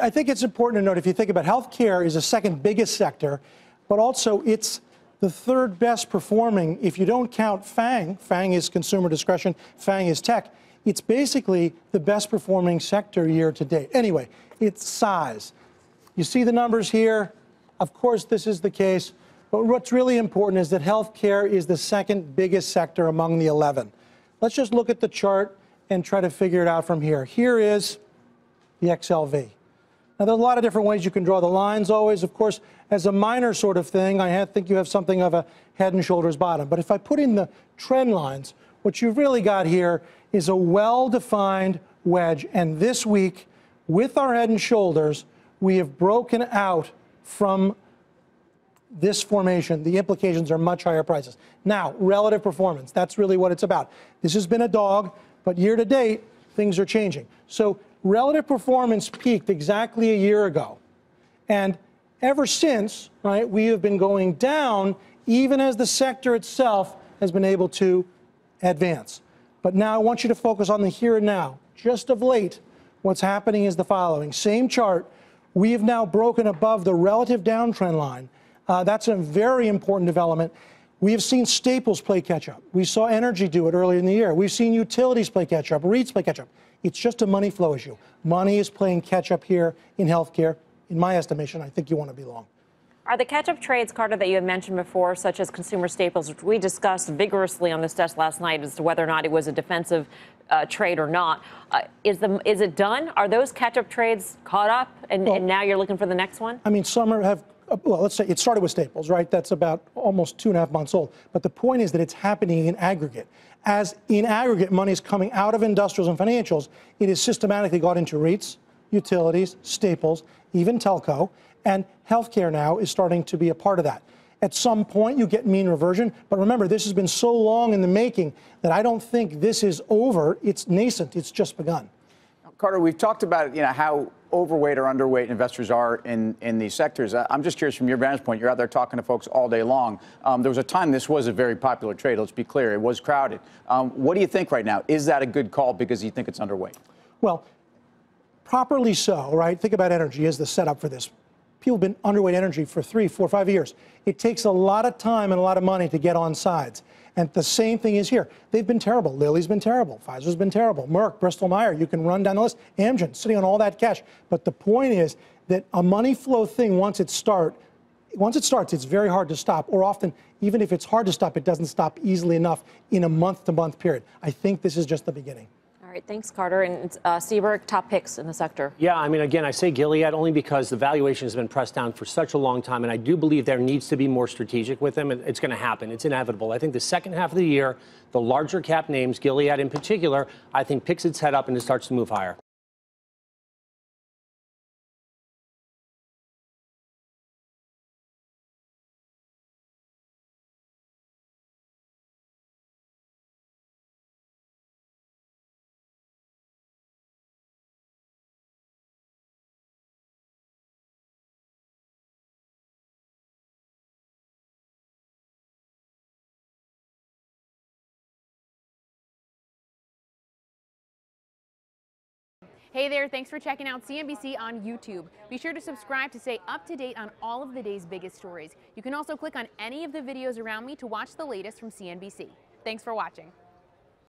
I think it's important to note, if you think about healthcare is the second biggest sector, but also it's the third best performing. If you don't count FANG is consumer discretion, FANG is tech. It's basically the best performing sector year to date. Anyway, it's size. You see the numbers here. Of course, this is the case. But what's really important is that healthcare is the second biggest sector among the 11. Let's just look at the chart and try to figure it out from here. Here is the XLV. Now, there's a lot of different ways you can draw the lines always. Of course, as a minor sort of thing, I think you have something of a head and shoulders bottom. But if I put in the trend lines, what you've really got here is a well-defined wedge. And this week, with our head and shoulders, we have broken out from this formation. The implications are much higher prices. Now, relative performance, that's really what it's about. This has been a dog, but year to date, things are changing. So relative performance peaked exactly a year ago. And ever since, right, we have been going down, even as the sector itself has been able to advance. But now I want you to focus on the here and now. Just of late, what's happening is the following. Same chart. We have now broken above the relative downtrend line. That's a very important development. We have seen staples play catch up. We saw energy do it earlier in the year. We've seen utilities play catch up, REITs play catch up. It's just a money flow issue. Money is playing catch up here in healthcare. In my estimation, I think you want to be long. Are the catch-up trades, Carter, that you had mentioned before, such as consumer staples, which we discussed vigorously on this desk last night as to whether or not it was a defensive trade or not, is it done? Are those catch-up trades caught up, and now you're looking for the next one? I mean, some have, well, let's say it started with staples, right? That's about almost 2.5 months old. But the point is that it's happening in aggregate. As in aggregate, money is coming out of industrials and financials, it is systematically got into REITs, utilities, staples, even telco. And healthcare now is starting to be a part of that. At some point, you get mean reversion. But remember, this has been so long in the making that I don't think this is over. It's nascent. It's just begun. Carter, we've talked about how overweight or underweight investors are in these sectors. I'm just curious from your vantage point. You're out there talking to folks all day long. There was a time this was a very popular trade. Let's be clear. It was crowded. What do you think right now? Is that a good call because you think it's underweight? Well, properly so, right? Think about energy as the setup for this. People have been underweight energy for 3, 4, 5 years. It takes a lot of time and a lot of money to get on sides. And the same thing is here. They've been terrible. Lilly's been terrible. Pfizer's been terrible. Merck, Bristol Myers, you can run down the list. Amgen, sitting on all that cash. But the point is that a money flow thing, once it starts, it's very hard to stop. Or often, even if it's hard to stop, it doesn't stop easily enough in a month-to-month period. I think this is just the beginning. All right, thanks, Carter. And Seaburg, top picks in the sector. Yeah, I mean, again, I say Gilead only because the valuation has been pressed down for such a long time, and I do believe there needs to be more strategic with them, and it's going to happen. It's inevitable. I think the second half of the year, the larger cap names, Gilead in particular, I think picks its head up and it starts to move higher. Hey there, thanks for checking out CNBC on YouTube. Be sure to subscribe to stay up to date on all of the day's biggest stories. You can also click on any of the videos around me to watch the latest from CNBC. Thanks for watching.